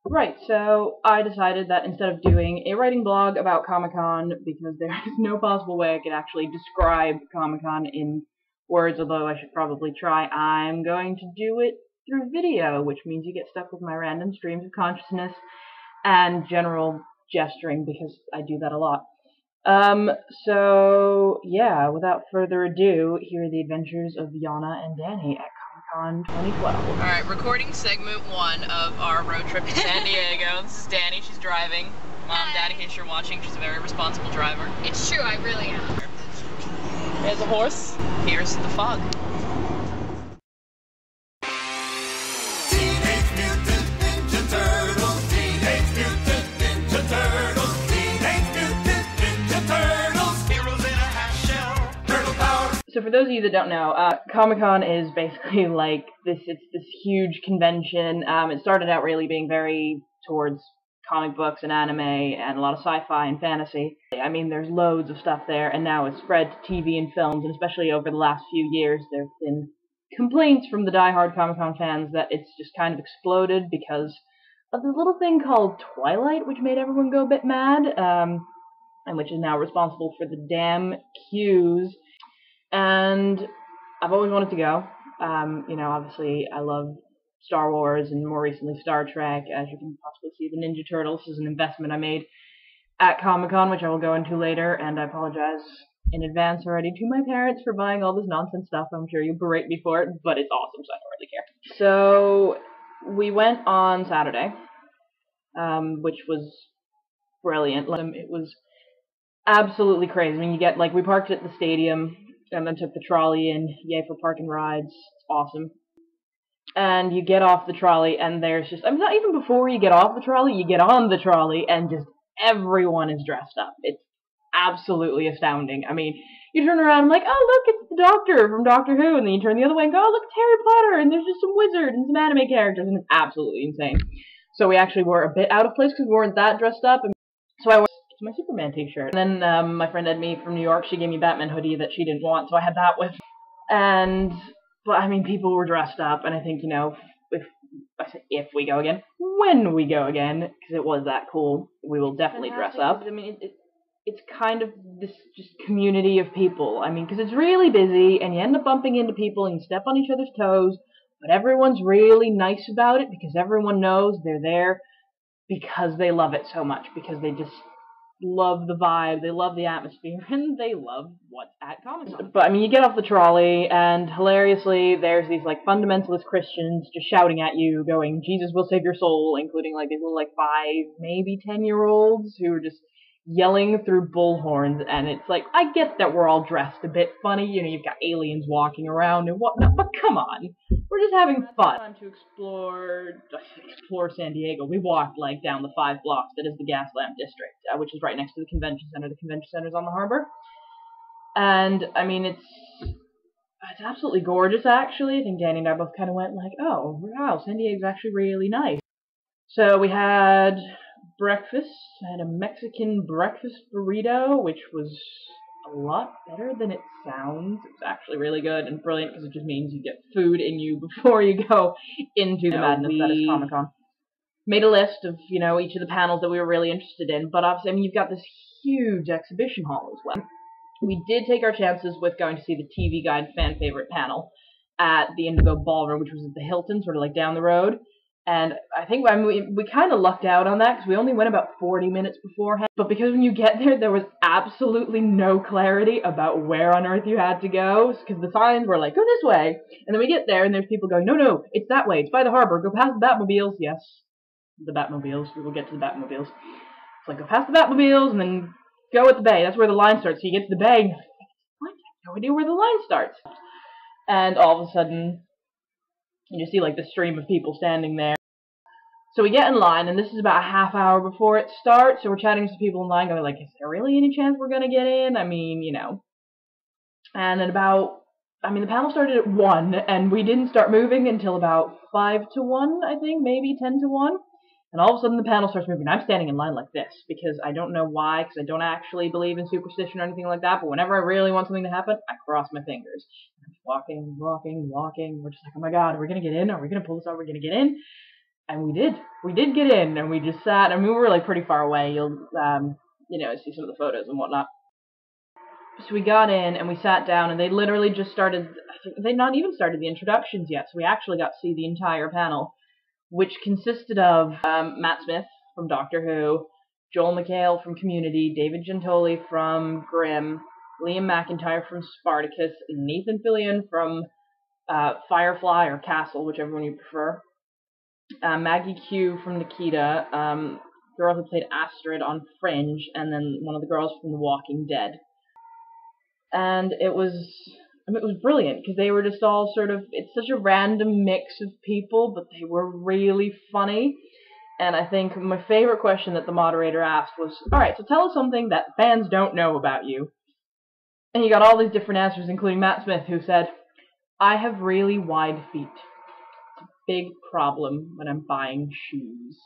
Right, so I decided that instead of doing a writing blog about Comic-Con, because there is no possible way I could actually describe Comic-Con in words, although I should probably try, I'm going to do it through video, which means you get stuck with my random streams of consciousness and general gesturing, because I do that a lot. So, yeah, without further ado, here are the adventures of Yana and Danny at ComicCon 2012. Alright, recording segment 1 of our road trip to San Diego. This is Danny, she's driving. Mom, Dad, in case you're watching, she's a very responsible driver. It's true, I really am. There's a horse. Here's the fog. So for those of you that don't know, Comic-Con is basically like it's this huge convention. It started out really being very towards comic books and anime and a lot of sci-fi and fantasy. I mean, there's loads of stuff there, and now it's spread to TV and films, and especially over the last few years, there have been complaints from the die-hard Comic-Con fans that it's just kind of exploded because of this little thing called Twilight, which made everyone go a bit mad, and which is now responsible for the damn queues. And I've always wanted to go. You know, obviously I love Star Wars and more recently Star Trek. As you can possibly see, the Ninja Turtles is an investment I made at Comic-Con, which I will go into later, and I apologize in advance already to my parents for buying all this nonsense stuff. I'm sure you'll berate me for it, but it's awesome, so I don't really care. So we went on Saturday, which was brilliant. It was absolutely crazy. I mean, you get, like, we parked at the stadium, and then took the trolley in. Yay for park and rides. It's awesome. And you get off the trolley, and there's just, I mean, not even before you get off the trolley, you get on the trolley, and just everyone is dressed up. It's absolutely astounding. I mean, you turn around and like, oh, look, it's the Doctor from Doctor Who, and then you turn the other way and go, oh, look, it's Harry Potter, and there's just some wizard and some anime characters, and it's absolutely insane. So we actually were a bit out of place because we weren't that dressed up, and so I went my Superman t-shirt. And then my friend Edme from New York, she gave me a Batman hoodie that she didn't want, so I had that with. But I mean, people were dressed up, and I think, you know, if we go again, when we go again, because it was that cool, we will definitely dress up. I mean, it's kind of this just community of people. I mean, because it's really busy, and you end up bumping into people, and you step on each other's toes, but everyone's really nice about it, because everyone knows they're there because they love it so much, because they just love the vibe, they love the atmosphere, and they love what's at Comic-Con. But, I mean, you get off the trolley, and hilariously, there's these, like, fundamentalist Christians just shouting at you, going, Jesus will save your soul, including, like, these little, like, 5, maybe 10-year-olds who are just yelling through bullhorns, and it's like, I get that we're all dressed a bit funny, you know, you've got aliens walking around and whatnot, but come on, we're just having fun. To explore San Diego. We walked, like, down the 5 blocks that is the Gaslamp District, which is right next to the convention center. The convention center's on the harbor. And, I mean, it's absolutely gorgeous, actually. I think Danny and I both kind of went like, oh, wow, San Diego's actually really nice. So we had breakfast. I had a Mexican breakfast burrito, which was a lot better than it sounds. It was actually really good and brilliant because it just means you get food in you before you go into the madness that is Comic-Con. Made a list of, you know, each of the panels that we were really interested in, but obviously, I mean, you've got this huge exhibition hall as well. We did take our chances with going to see the TV Guide fan favorite panel at the Indigo Ballroom, which was at the Hilton, sort of like down the road. And I think we kind of lucked out on that because we only went about 40 minutes beforehand. But because when you get there was absolutely no clarity about where on earth you had to go, because the signs were like, go this way. And then we get there and there's people going, no, it's that way. It's by the harbor. Go past the Batmobiles. Yes, the Batmobiles. We will get to the Batmobiles. It's like, go past the Batmobiles and then go at the bay. That's where the line starts. So you get to the bay and you're like, what? I have no idea where the line starts. And all of a sudden, you see, like, the stream of people standing there. So we get in line, and this is about a half hour before it starts, so we're chatting to people in line, going like, is there really any chance we're going to get in? I mean, you know. And at about, I mean, the panel started at 1, and we didn't start moving until about 5 to 1, I think, maybe 10 to 1. And all of a sudden the panel starts moving. I'm standing in line like this, because I don't know why, because I don't actually believe in superstition or anything like that, but whenever I really want something to happen, I cross my fingers. I'm walking. We're just like, oh my god, are we going to get in? Are we going to pull this out? Are we going to get in? And we did get in, and we just sat, and we were like pretty far away. You'll, see some of the photos and whatnot. So we got in, and we sat down, and they literally just started, they'd not even started the introductions yet, so we actually got to see the entire panel, which consisted of Matt Smith from Doctor Who, Joel McHale from Community, David Gentoli from Grimm, Liam McIntyre from Spartacus, Nathan Fillion from Firefly or Castle, whichever one you prefer, Maggie Q from Nikita, girl who played Astrid on Fringe, and then one of the girls from The Walking Dead. And it was brilliant, because they were just all sort of, it's such a random mix of people, but they were really funny. And I think my favorite question that the moderator asked was, alright, so tell us something that fans don't know about you. And he got all these different answers, including Matt Smith, who said, I have really wide feet. It's a big problem when I'm buying shoes.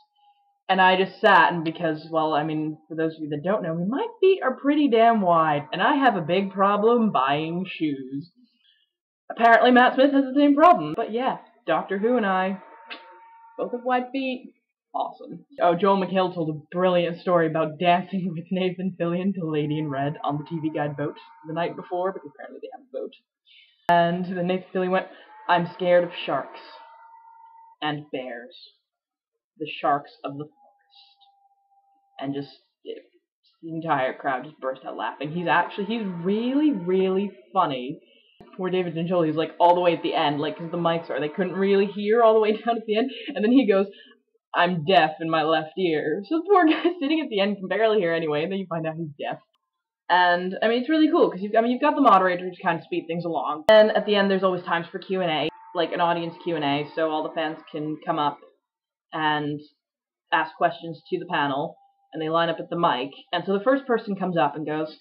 And I just sat, and because, well, I mean, for those of you that don't know, my feet are pretty damn wide, and I have a big problem buying shoes. Apparently Matt Smith has the same problem, but yeah, Doctor Who and I both have wide feet. Awesome. Oh, Joel McHale told a brilliant story about dancing with Nathan Fillion to Lady in Red on the TV Guide boat the night before, because apparently they have a boat. And then Nathan Fillion went, I'm scared of sharks. And bears. The sharks of the forest. And just, the entire crowd just burst out laughing. He's really, really funny. Poor David Gentoli is like all the way at the end, like, because the mics they couldn't really hear all the way down at the end, and then he goes, I'm deaf in my left ear. So the poor guy sitting at the end can barely hear anyway, and then you find out he's deaf. And, I mean, it's really cool, because you've got the moderator to kind of speed things along. And at the end, there's always times for Q&A, like an audience Q&A, so all the fans can come up and ask questions to the panel, and they line up at the mic. And so the first person comes up and goes,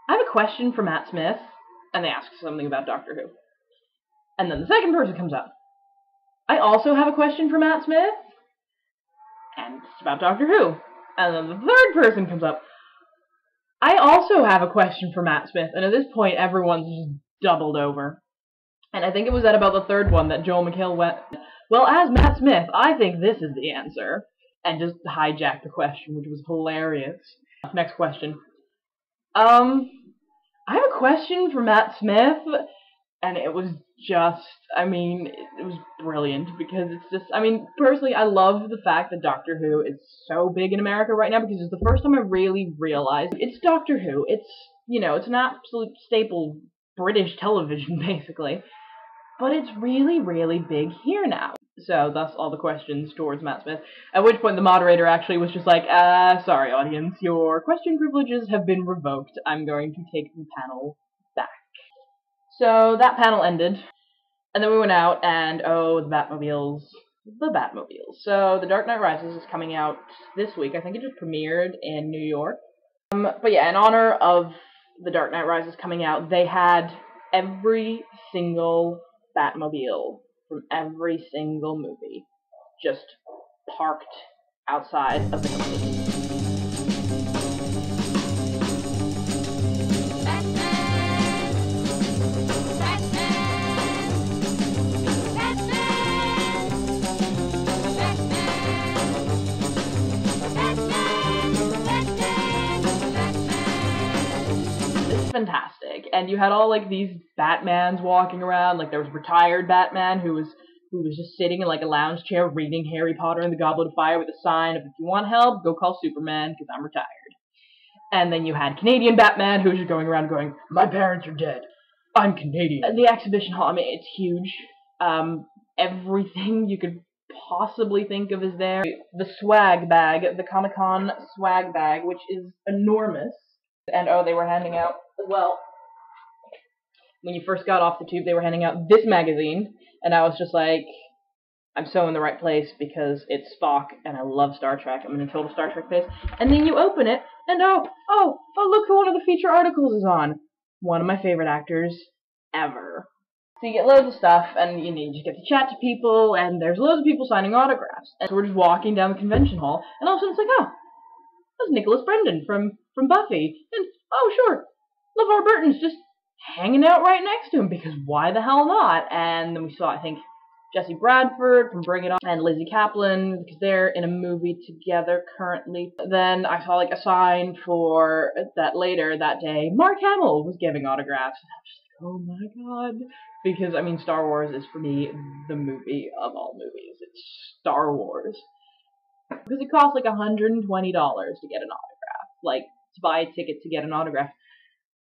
I have a question for Matt Smith, and they ask something about Doctor Who. And then the second person comes up. I also have a question for Matt Smith, and it's about Doctor Who. And then the third person comes up. I also have a question for Matt Smith, and at this point everyone's just doubled over. And I think it was at about the third one that Joel McHale went, well, as Matt Smith, I think this is the answer, and just hijacked the question, which was hilarious. Next question. I have a question for Matt Smith, and it was just, I mean, it was brilliant, because it's just, I mean, personally, I love the fact that Doctor Who is so big in America right now, because it's the first time I really realized it's Doctor Who. It's, it's an absolute staple British television, basically. But it's really, really big here now. So, thus all the questions towards Matt Smith. At which point the moderator actually was just like, sorry audience, your question privileges have been revoked. I'm going to take the panel back. So, that panel ended. And then we went out, and the Batmobiles. So, The Dark Knight Rises is coming out this week. I think it just premiered in New York. But yeah, in honor of The Dark Knight Rises coming out, they had every single Batmobile from every single movie just parked outside of the company. Fantastic. And you had all like these Batmans walking around, like there was a retired Batman who was just sitting in like a lounge chair reading Harry Potter and the Goblet of Fire with a sign of, if you want help, go call Superman because I'm retired. And then you had Canadian Batman who was just going around going, my parents are dead, I'm Canadian. And the exhibition hall, I mean, it's huge. Everything you could possibly think of is there. The swag bag, the Comic-Con swag bag, which is enormous. And they were handing out as well. When you first got off the tube, they were handing out this magazine, and I was just like, I'm so in the right place because it's Spock, and I love Star Trek. I'm in a total Star Trek phase. And then you open it, and look who one of the feature articles is on. One of my favorite actors ever. So you get loads of stuff, and you just get to chat to people, and there's loads of people signing autographs. And so we're just walking down the convention hall, and all of a sudden it's like, that's Nicholas Brendan from Buffy. And, sure, LeVar Burton's just hanging out right next to him, because why the hell not? And then we saw, I think, Jesse Bradford from Bring It On and Lizzie Kaplan, because they're in a movie together currently. Then I saw like a sign for that later that day, Mark Hamill was giving autographs. And I was just like, oh my god. Because, I mean, Star Wars is, for me, the movie of all movies. It's Star Wars. Because it costs like $120 to get an autograph. Like, to buy a ticket to get an autograph.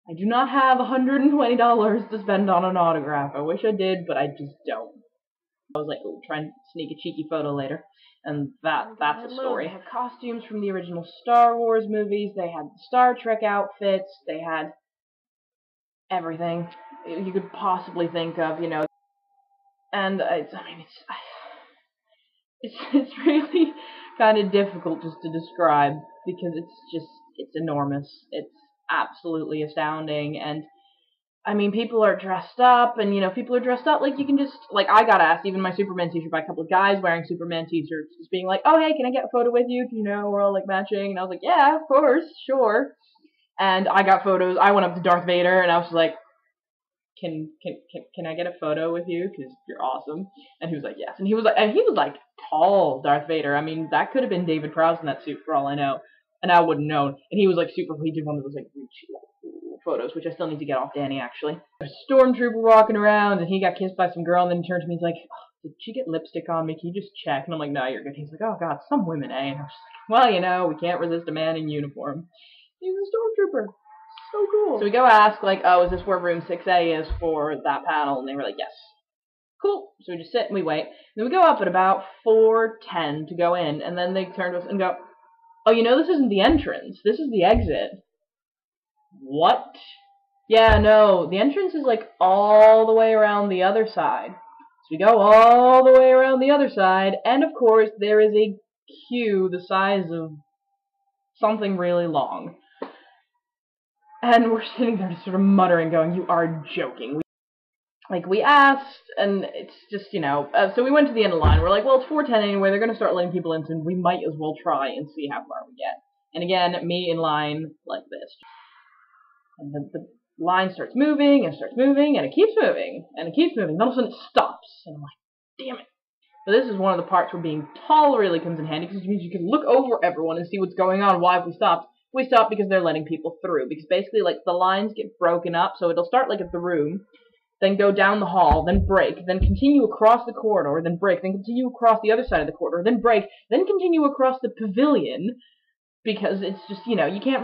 I do not have $120 to spend on an autograph. I wish I did, but I just don't. I was like, oh, try and sneak a cheeky photo later. And that's the story. They had costumes from the original Star Wars movies. They had Star Trek outfits. They had everything you could possibly think of, you know. And it's really kind of difficult just to describe, because it's enormous. It's absolutely astounding. And I mean, people are dressed up, and, you know, people are dressed up like you can just, like, I got asked, even my Superman t-shirt, by a couple of guys wearing Superman t-shirts, just being like, oh, hey, can I get a photo with you? You know, we're all, like, matching, and I was like, yeah, of course, sure. And I got photos. I went up to Darth Vader, and I was like, can I get a photo with you? Because you're awesome. And he was like, yes. And he was like tall Darth Vader. I mean, that could have been David Prowse in that suit for all I know. And I wouldn't know. And he was like super, he did one of those like photos, which I still need to get off Danny, actually. A stormtrooper walking around, and he got kissed by some girl, and then he turned to me, he's like, oh, did she get lipstick on me? Can you just check? And I'm like, no, you're good. He's like, oh god, some women, eh? And I was just like, well, you know, we can't resist a man in uniform. He's a stormtrooper. So cool. So we go ask, like, oh, is this where room 6A is for that panel? And they were like, yes. Cool. So we just sit and we wait. And then we go up at about 4:10 to go in, and then they turn to us and go, oh, you know, this isn't the entrance. This is the exit. What? Yeah, no, the entrance is, like, all the way around the other side. So we go all the way around the other side, and of course, there is a queue the size of something really long. And we're sitting there just sort of muttering, going, you are joking. We asked, and it's just, you know, so we went to the end of the line. We're like, well, it's 4:10 anyway, they're going to start letting people in soon. We might as well try and see how far we get. And again, me in line like this. And the line starts moving, and starts moving, and it keeps moving, and it keeps moving. And all of a sudden it stops. And I'm like, damn it. But this is one of the parts where being tall really comes in handy, because it means you can look over everyone and see what's going on. Why have we stopped? We stop because they're letting people through. Because basically, like, the lines get broken up, so it'll start, like, at the room, then go down the hall, then break, then continue across the corridor, then break, then continue across the other side of the corridor, then break, then continue across the pavilion, because it's just, you know, you can't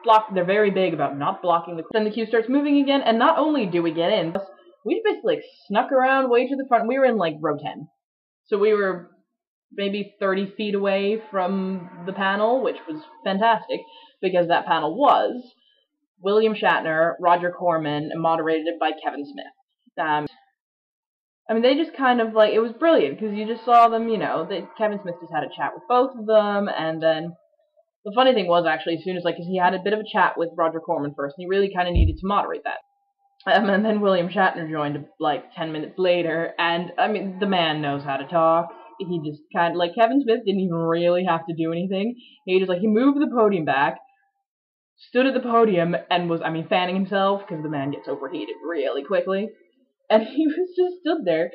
block, they're very big about not blocking the, then the queue starts moving again, and not only do we get in, we basically, like, snuck around way to the front. We were in, like, row 10. So we were maybe 30 feet away from the panel, which was fantastic, because that panel was William Shatner, Roger Corman, and moderated by Kevin Smith. I mean, they just kind of, like, it was brilliant, because you just saw them, you know, Kevin Smith just had a chat with both of them, and then the funny thing was, actually, as soon as, like, because he had a bit of a chat with Roger Corman first, and he really kind of needed to moderate that. And then William Shatner joined, like, 10 minutes later, and, I mean, the man knows how to talk. He just kind of, like, Kevin Smith didn't even really have to do anything. He just, like, he moved the podium back, stood at the podium, and was, I mean, fanning himself, because the man gets overheated really quickly. And he was just stood there,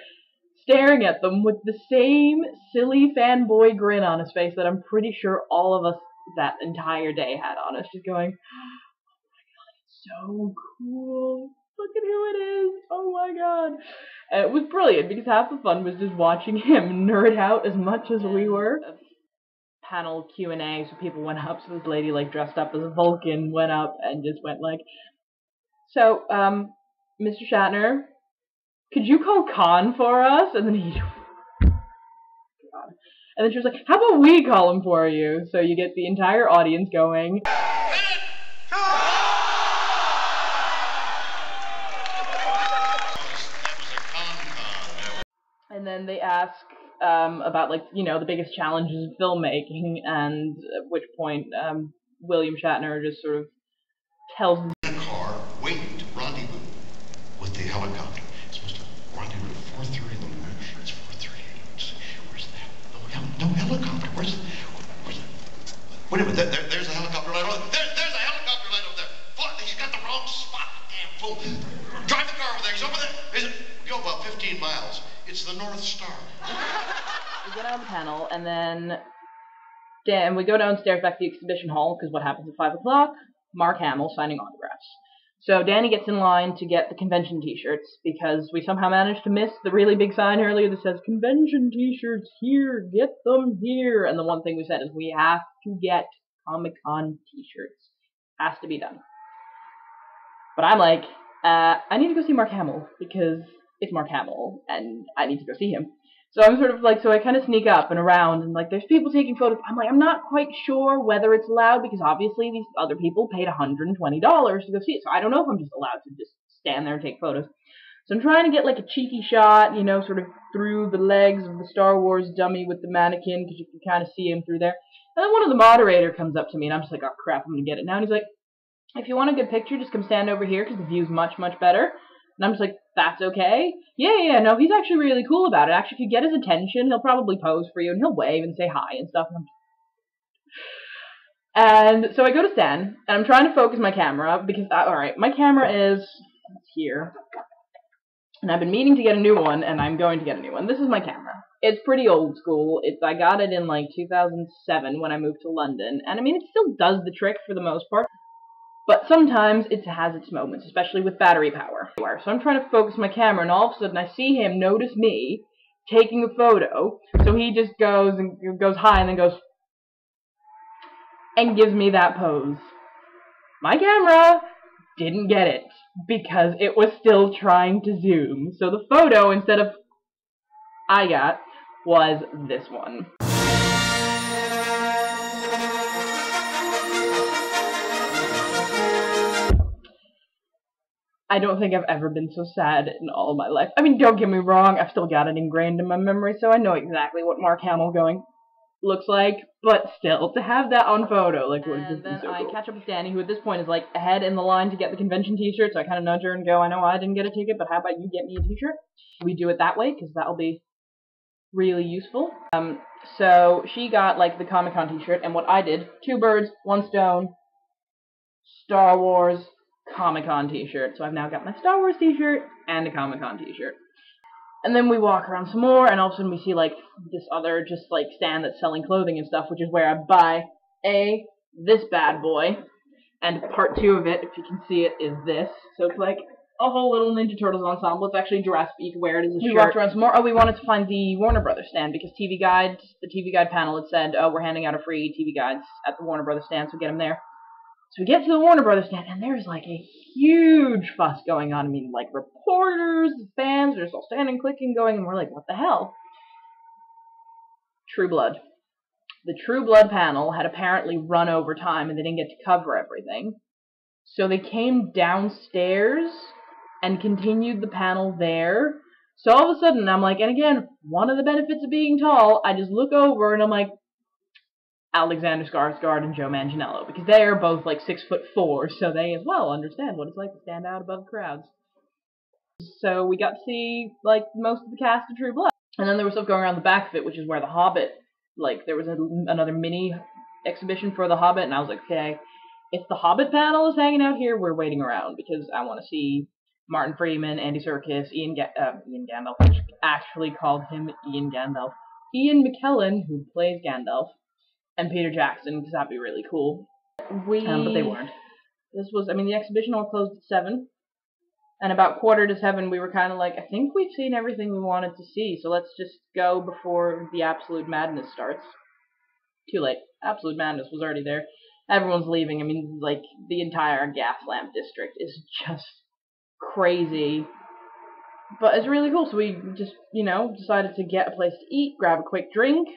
staring at them with the same silly fanboy grin on his face that I'm pretty sure all of us that entire day had on us, just going, oh my god, it's so cool. Look at who it is. Oh my god. And it was brilliant, because half the fun was just watching him nerd out as much as we were. A panel Q&A, so people went up, so this lady, like, dressed up as a Vulcan went up and just went like, so, Mr. Shatner, could you call Khan for us? And then he, God. And then she was like, how about we call him for you? So you get the entire audience going, and then they ask about, like, you know, the biggest challenges of filmmaking, and at which point William Shatner just sort of tells them, in a car waiting to rendezvous with the helicopter. It's supposed to rendezvous at 4:30 in the morning. It's 4:38. Where's that? No helicopter. Where's it? Wait a minute. There's a helicopter light over there. There's a helicopter light over there. Fuck, he's got the wrong spot. Damn fool. Drive the car over there. He's over there. Go about 15 miles. It's the north panel, and then we go downstairs back to the exhibition hall, because what happens at 5 o'clock? Mark Hamill signing autographs. So Danny gets in line to get the convention t-shirts, because we somehow managed to miss the really big sign earlier that says, "Convention t-shirts here, get them here." And the one thing we said is, we have to get Comic-Con t-shirts. Has to be done. But I'm like, I need to go see Mark Hamill, because it's Mark Hamill, and I need to go see him. So I'm sort of like, so I kind of sneak up and around, and like, there's people taking photos. I'm like, I'm not quite sure whether it's allowed, because obviously these other people paid $120 to go see it. So I don't know if I'm just allowed to just stand there and take photos. So I'm trying to get like a cheeky shot, you know, sort of through the legs of the Star Wars dummy with the mannequin, because you can kind of see him through there. And then one of the moderator comes up to me, and I'm just like, oh crap, I'm gonna get it now. And he's like, if you want a good picture, just come stand over here, because the view's much, much better. And I'm just like, that's okay? Yeah, no, he's actually really cool about it. Actually, if you get his attention, he'll probably pose for you, and he'll wave and say hi and stuff. And so I go to stand, and I'm trying to focus my camera, because, alright, my camera is here. And I've been meaning to get a new one, and I'm going to get a new one. This is my camera. It's pretty old school. I got it in, like, 2007 when I moved to London. And, I mean, it still does the trick for the most part. But sometimes it has its moments, especially with battery power. So I'm trying to focus my camera, and all of a sudden I see him notice me taking a photo. So he just goes high and then goes and gives me that pose. My camera didn't get it because it was still trying to zoom. So the photo, instead of I got, was this one. I don't think I've ever been so sad in all of my life. I mean, don't get me wrong, I've still got it ingrained in my memory, so I know exactly what Mark Hamill looks like, but still, to have that on photo, like, would have been so cool. And then I catch up with Danny, who at this point is, like, ahead in the line to get the convention t-shirt, so I kind of nudge her and go, I know I didn't get a ticket, but how about you get me a t-shirt? We do it that way, because that'll be really useful. So she got, like, the Comic-Con t-shirt, and what I did, 2 birds, 1 stone, Star Wars, Comic-Con t-shirt. So I've now got my Star Wars t-shirt and a Comic-Con t-shirt. And then we walk around some more, and all of a sudden we see, like, this other just, like, stand that's selling clothing and stuff, which is where I buy this bad boy. And part 2 of it, if you can see it, is this. So it's like a whole little Ninja Turtles ensemble. It's actually Jurassic. You can wear it as a shirt. We walked around some more. Oh, we wanted to find the Warner Brothers stand, because the TV Guide panel had said, oh, we're handing out a free TV Guides at the Warner Brothers stand, so get them there. So we get to the Warner Brothers stand, and there's, like, a huge fuss going on. I mean, like, reporters, fans, they're just all standing, clicking, going, and we're like, what the hell? True Blood. The True Blood panel had apparently run over time, and they didn't get to cover everything. So they came downstairs and continued the panel there. So all of a sudden, I'm like, and again, one of the benefits of being tall, I just look over, and I'm like, Alexander Skarsgård and Joe Manganiello, because they are both like 6'4", so they as well understand what it's like to stand out above crowds. So we got to see like most of the cast of True Blood, and then there was stuff going around the back of it, which is where the Hobbit, like there was another mini exhibition for the Hobbit, and I was like, okay, if the Hobbit panel is hanging out here, we're waiting around because I want to see Martin Freeman, Andy Serkis, Ian Gandalf, which actually called him Ian Gandalf, Ian McKellen, who plays Gandalf, and Peter Jackson, because that'd be really cool. But they weren't. The exhibition all closed at 7, and about 6:45 we were kind of like, I think we've seen everything we wanted to see, so let's just go before the Absolute Madness starts. Too late. Absolute Madness was already there. Everyone's leaving. I mean, like, the entire Gaslamp district is just crazy. But it's really cool, so we just, decided to get a place to eat, grab a quick drink,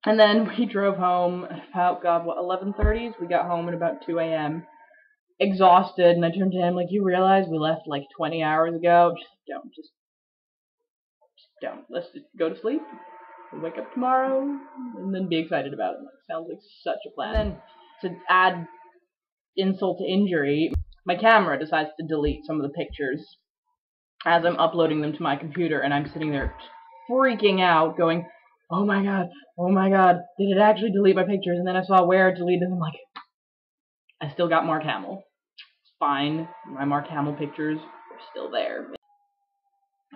and then we drove home at about, 11:30? We got home at about 2 a.m. Exhausted, and I turned to him like, you realize we left like 20 hours ago? Just don't. Let's just go to sleep, we'll wake up tomorrow, and then be excited about it. Sounds like such a plan. And then, to add insult to injury, my camera decides to delete some of the pictures as I'm uploading them to my computer, and I'm sitting there freaking out, going, oh my god, did it actually delete my pictures? And then I saw where it deleted them. I'm like, I still got Mark Hamill. It's fine. My Mark Hamill pictures are still there.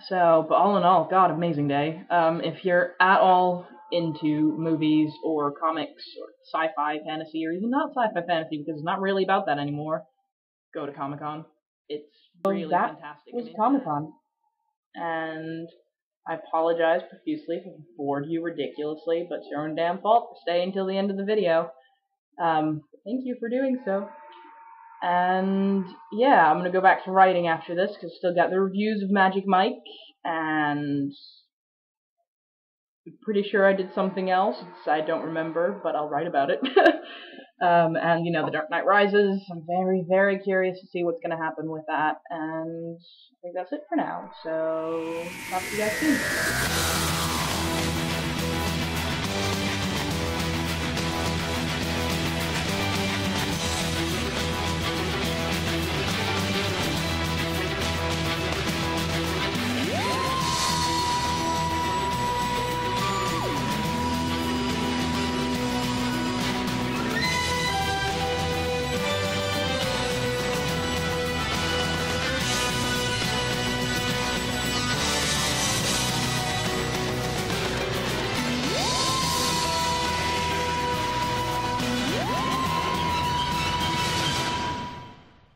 So, but all in all, god, amazing day. If you're at all into movies or comics or sci-fi, fantasy, or even not sci-fi fantasy, because it's not really about that anymore, go to Comic-Con. It's really fantastic. That was Comic-Con. And I apologize profusely if I bored you ridiculously, but it's your own damn fault for staying till the end of the video. Thank you for doing so. And yeah, I'm gonna go back to writing after this, because I still got the reviews of Magic Mike, and I'm pretty sure I did something else. I don't remember, but I'll write about it. And, you know, The Dark Knight Rises. I'm very, very curious to see what's going to happen with that. And I think that's it for now. So, talk to you guys soon.